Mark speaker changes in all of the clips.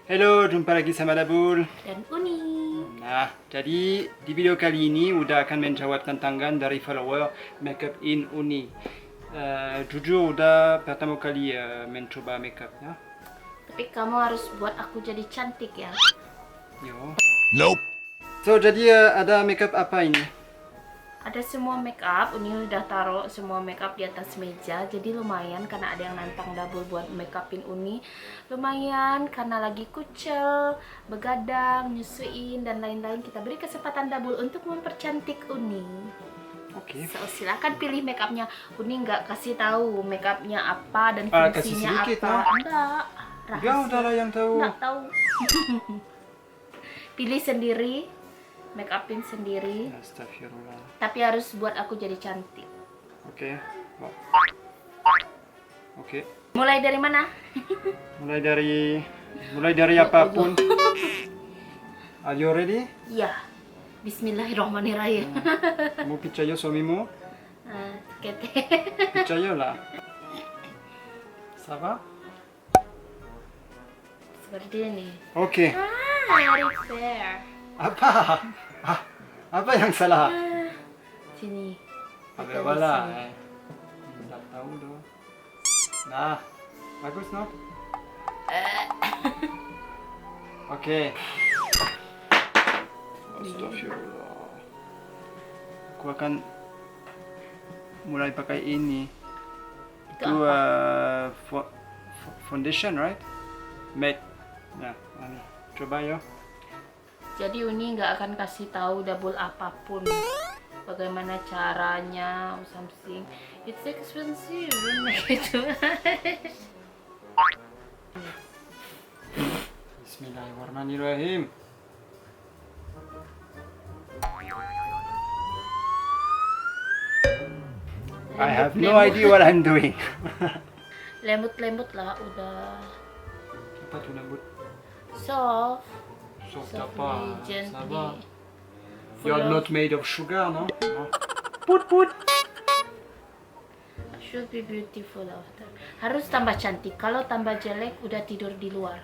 Speaker 1: Halo, jumpa lagi sama Dabul.
Speaker 2: Dan Uni.
Speaker 1: Nah, jadi di video kali ini udah akan menjawab tantangan dari follower Makeup in Uni. Jujur udah pertama kali mencoba makeup ya.
Speaker 2: Tapi kamu harus buat aku jadi cantik ya.
Speaker 1: Yo.
Speaker 3: Nope.
Speaker 1: So, jadi ada makeup apa ini?
Speaker 2: Ada semua make up, Uni udah taruh semua make up di atas meja. Jadi lumayan karena ada yang nantang Double buat make upin Uni. Lumayan karena lagi kucel, begadang, nyusuin dan lain-lain. Kita beri kesempatan Double untuk mempercantik Uni.
Speaker 1: Oke.
Speaker 2: So, silakan pilih make upnya. Uni nggak kasih tahu make upnya apa dan
Speaker 1: Kasih
Speaker 2: fungsinya
Speaker 1: sedikit,
Speaker 2: apa.
Speaker 1: no?
Speaker 2: Enggak.
Speaker 1: Ya udahlah yang tahu.
Speaker 2: Nggak tahu. Pilih sendiri, make upin sendiri.
Speaker 1: Astagfirullah.
Speaker 2: Tapi harus buat aku jadi cantik.
Speaker 1: Oke. Oh. Oke.
Speaker 2: Mulai dari mana?
Speaker 1: Mulai dari apapun. Are you ready?
Speaker 2: Iya. Bismillahirrahmanirrahim.
Speaker 1: Kamu percaya suamimu?
Speaker 2: Kete.
Speaker 1: Percayalah. Ça va?
Speaker 2: Seperti ini.
Speaker 1: Oke.
Speaker 2: Very fair.
Speaker 1: Apa? Apa yang salah?
Speaker 2: Sini.
Speaker 1: Apa
Speaker 2: Kita
Speaker 1: wala?
Speaker 2: di sini.
Speaker 1: Tidak tahu doh. Nah, bagus no? Oke. Astagfirullah. Aku akan mulai pakai ini. Itu foundation, right? Matte. Nah, ini. Coba ya.
Speaker 2: Jadi Uni nggak akan kasih tahu double apapun. Bagaimana caranya, or something. It's expensive, gitu.
Speaker 1: Bismillahirrahmanirrahim. I have no idea what I'm doing.
Speaker 2: Lembut-lembut lah, udah
Speaker 1: Apa tuh lembut?
Speaker 2: soft.
Speaker 1: Soft
Speaker 2: Softly,
Speaker 1: apa? Ça
Speaker 2: gently.
Speaker 1: va.
Speaker 2: Full
Speaker 1: You're
Speaker 2: of-
Speaker 1: not made of sugar, no? No. Put.
Speaker 2: Should be beautiful after. Harus tambah cantik. Kalau tambah jelek, udah tidur di luar.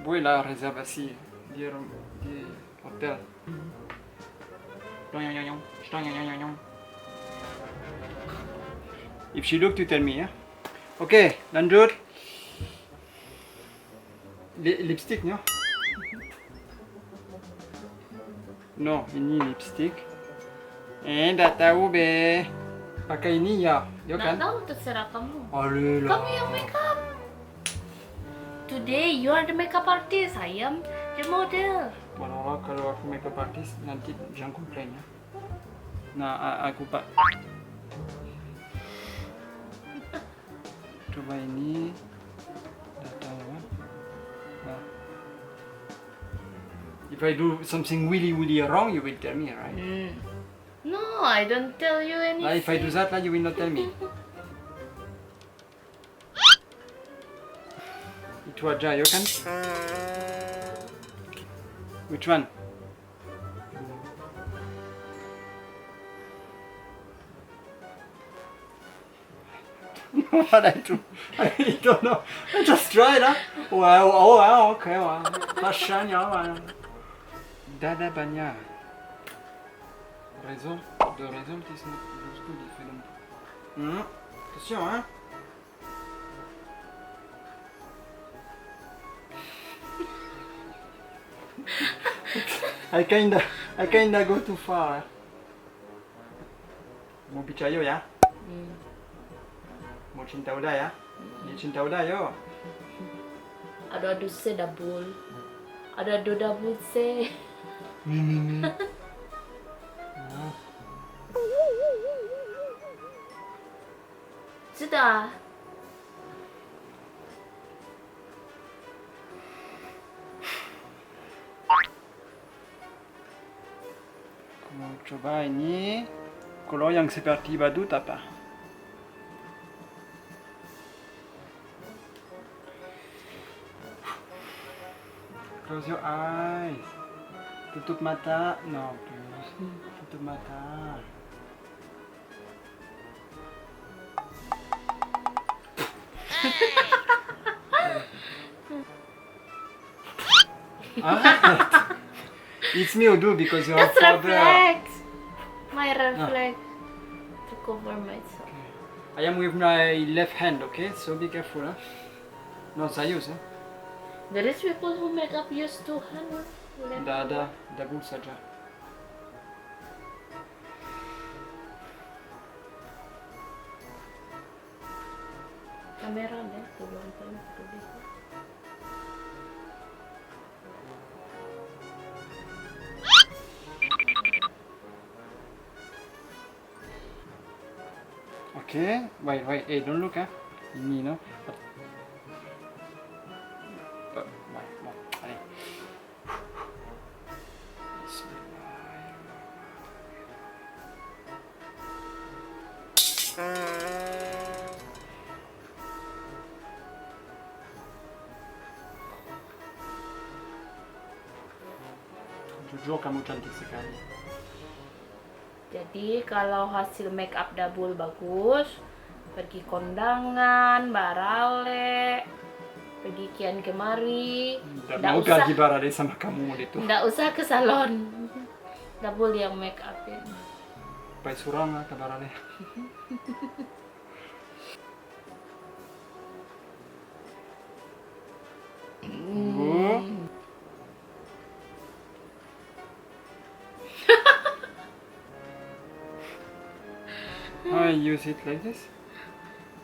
Speaker 1: Boleh lah reservasi di hotel. If she look, you tell me ya. Oke, lanjut. Lipstick, no? No, ini lipstick. Tak tahu be. Pakai ini ya, ya
Speaker 2: Nggak
Speaker 1: kan?
Speaker 2: tahu, terserah kamu.
Speaker 1: Alah.
Speaker 2: Kamu yang make up. Today you are the makeup artist. I am the model.
Speaker 1: Walau kalau aku makeup artist nanti jangan komplain ya. Nah, aku pak. Coba ini. Dah tahu ya. Nah. If I do something really wrong, you will tell me, right?
Speaker 2: No, I don't tell you anything.
Speaker 1: Nah, if I do that, you will not tell me. Itu aja, ya kan? Which one? What I do? I don't know. I just tried, huh? Wow, okay, wow. Passion-nya, wow. Dada banyak. Result, the result is not looks too different. Attention, hein? I kinda go too far. Mau percaya ya? Mau cinta udah ya? Dia cinta udah yo.
Speaker 2: Adu-adu se double. Adu-adu double se. Sudah.
Speaker 1: Aku mau coba ini. Kalau yang seperti badut apa? Close your eyes. Tutup mata. No, please. Tutup mata. Arrête. It's me who do because your
Speaker 2: That's
Speaker 1: father.
Speaker 2: reflex. My reflex to cover myself.
Speaker 1: I am with my left hand, okay? So be careful, huh? No, serius, huh?
Speaker 2: There is people who make up use two hands.
Speaker 1: Ada double saja.
Speaker 2: Kamera deh, tolong tolong.
Speaker 1: Okay, wait, hey, don't look, huh? Ini, no? Wait, allez. Jujur kamu cantik sekali.
Speaker 2: Jadi kalau hasil make up double bagus, pergi kondangan, barale, pergi kian kemari,
Speaker 1: Nggak mau pergi barale sama kamu itu.
Speaker 2: nggak usah ke salon. Double yang make upin.
Speaker 1: Pai surang ke barale. How I use it like this?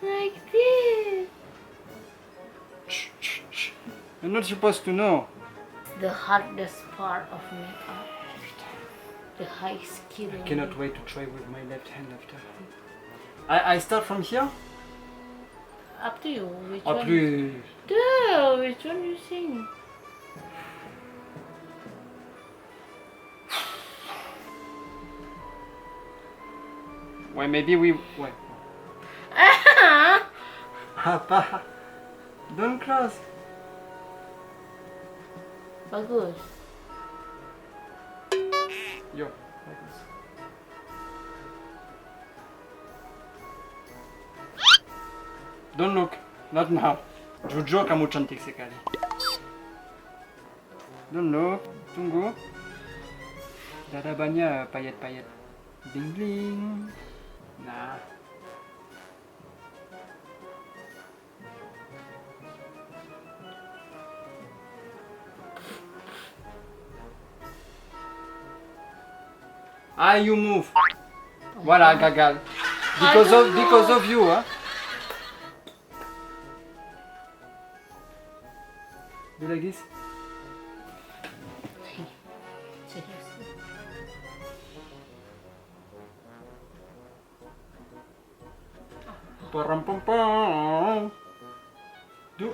Speaker 2: Like this.
Speaker 1: You're not supposed to know.
Speaker 2: The hardest part of makeup. The high skill.
Speaker 1: I cannot wait to try with my left hand after. I start from here?
Speaker 2: Up to you. Which
Speaker 1: Oh,
Speaker 2: one?
Speaker 1: plus.
Speaker 2: Duh, which one you sing?
Speaker 1: Wait, maybe we. Wait. Apa? Don't cross.
Speaker 2: Bagus.
Speaker 1: Yo. Like this. Don't look. Not now. Jujur kamu cantik sekali. Don't look. Tunggu. Dah ada banyak payet-payet. Bling bling. Nah. You move. Voilà, gagal. Because of you, huh? Do like this.
Speaker 2: Serius.
Speaker 1: Param pam pam. Do.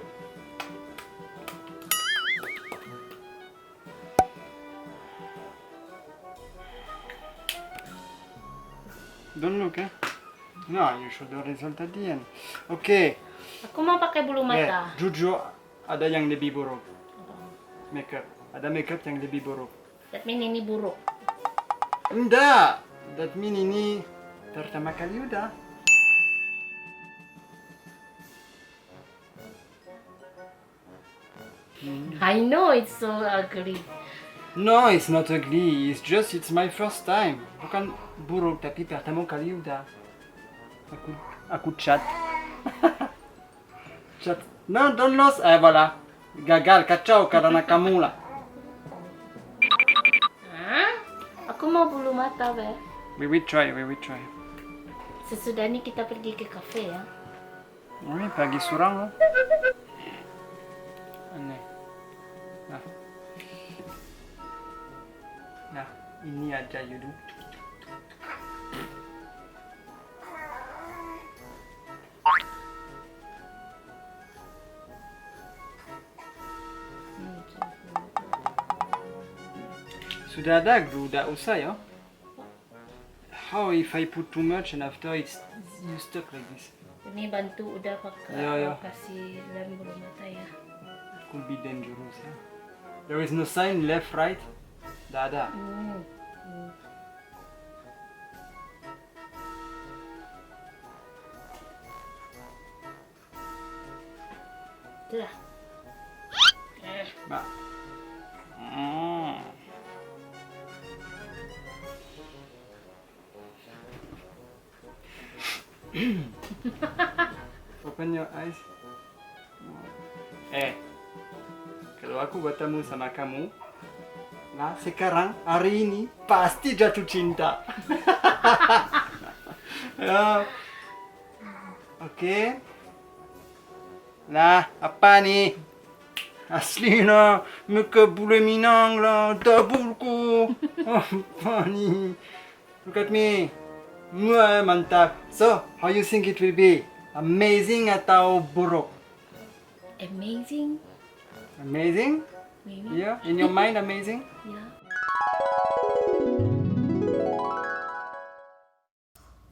Speaker 1: Don't look, eh? No, you show the result at the end. Okay.
Speaker 2: Aku mau pakai bulu mata.
Speaker 1: Jujur, ada yang lebih buruk. Makeup. Ada makeup yang lebih buruk.
Speaker 2: That mean ini buruk.
Speaker 1: Enggak. That mean ini pertama kali udah.
Speaker 2: I know it's so ugly.
Speaker 1: No, it's not ugly. It's my first time. Bukan buruk, tapi pertama kali udah. Aku chat. Chat. No, don't lose. Voilà. Gagal, kacau karena kamu lah.
Speaker 2: Hah? Aku mau bulu mata, Ber.
Speaker 1: We will try.
Speaker 2: Sesudah ini kita pergi ke kafe ya.
Speaker 1: Oui, pergi surang lah. Aneh. Nah, ini aja Yudu. Sudah ada glue, dah usah ya. How if I put too much and after you stuck like this?
Speaker 2: Ini bantu udah pakai
Speaker 1: Ya.
Speaker 2: kasih lem bulu mata ya.
Speaker 1: It could be dangerous. Ya. There is no sign left, right. Dah ada.
Speaker 2: Sudah.
Speaker 1: Bah. Hmm. Open your eyes. Kalau aku bertemu sama kamu, nah sekarang hari ini pasti jatuh cinta. Ya. Oke. Nah, apa nih? Asli lah, muka bule Minang lah, double apa nih? Look at me. Wah, mantap. So, how you think it will be? Amazing atau buruk?
Speaker 2: Amazing.
Speaker 1: Amazing?
Speaker 2: Maybe.
Speaker 1: Yeah, in your mind amazing?
Speaker 2: Ya.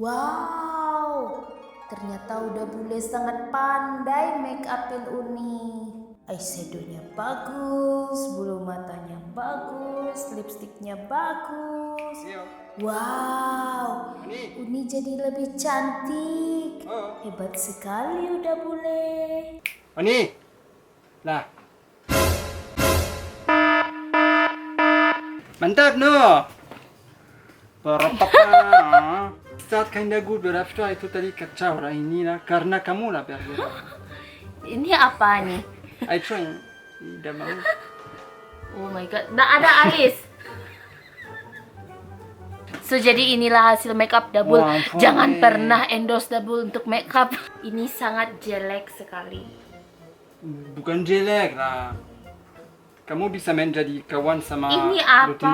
Speaker 2: Wow, ternyata udah bule sangat pandai make upin Uni. Eyeshadownya bagus, bulu matanya bagus, lipstiknya bagus.
Speaker 1: Iya.
Speaker 2: Wow,
Speaker 1: Uni.
Speaker 2: Uni jadi lebih cantik.
Speaker 1: Oh.
Speaker 2: Hebat sekali udah bule.
Speaker 1: Oni. Lah. Mantap no. Berapa? Start kinda good, but after itu tadi kacau lah ini lah karena kamu lah bergerak.
Speaker 2: Ini apa nih?
Speaker 1: I try. Tidak mau.
Speaker 2: Oh my god, nggak ada alis. So jadi inilah hasil makeup double.
Speaker 1: Wah,
Speaker 2: Jangan
Speaker 1: boleh.
Speaker 2: pernah endorse double untuk makeup. Ini sangat jelek sekali.
Speaker 1: Bukan jelek lah. Kamu bisa menjadi kawan sama.
Speaker 2: Ini apa?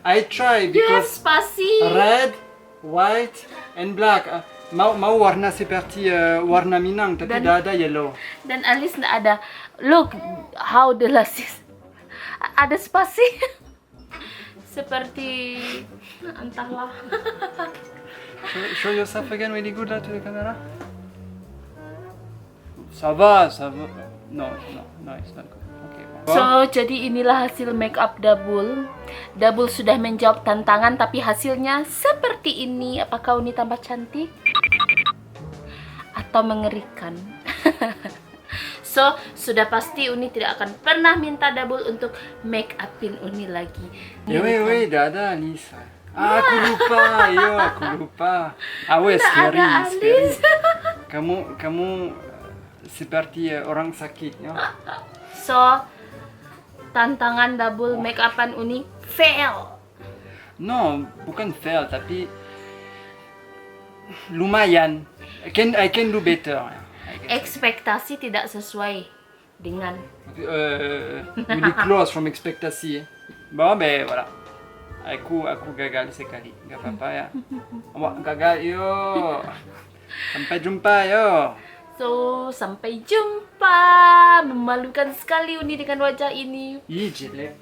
Speaker 1: I try
Speaker 2: Yes,
Speaker 1: because
Speaker 2: pasti.
Speaker 1: red, white, and black. Mau warna seperti warna Minang tapi
Speaker 2: Dan-
Speaker 1: tidak ada yellow.
Speaker 2: Dan alis nggak ada. Look how the lashes. Ada spasi. Seperti entahlah.
Speaker 1: Show yourself again really good lah to the camera. Ça va, ça va. No, it's not good. Okay.
Speaker 2: So, jadi inilah hasil makeup double. Double sudah menjawab tantangan, tapi hasilnya seperti ini. Apakah Uni tambah cantik? Atau mengerikan? So, sudah pasti Uni tidak akan pernah minta double untuk make upin Uni lagi.
Speaker 1: Wait, tidak ada Lisa. Aku lupa. Wes,
Speaker 2: Nggak ada alis.
Speaker 1: Kamu seperti orang sakit, ya.
Speaker 2: So, tantangan double make upan Uni fail.
Speaker 1: No, bukan fail, tapi lumayan. I can do better.
Speaker 2: Ekspektasi tidak sesuai dengan
Speaker 1: Really close from ekspektasi. Bon, ben voilà. Aku gagal sekali. Gak apa-apa ya. Awak gagal yo. Sampai jumpa yo.
Speaker 2: So, sampai jumpa. Memalukan sekali Uni dengan wajah ini.
Speaker 1: Ih, jelek.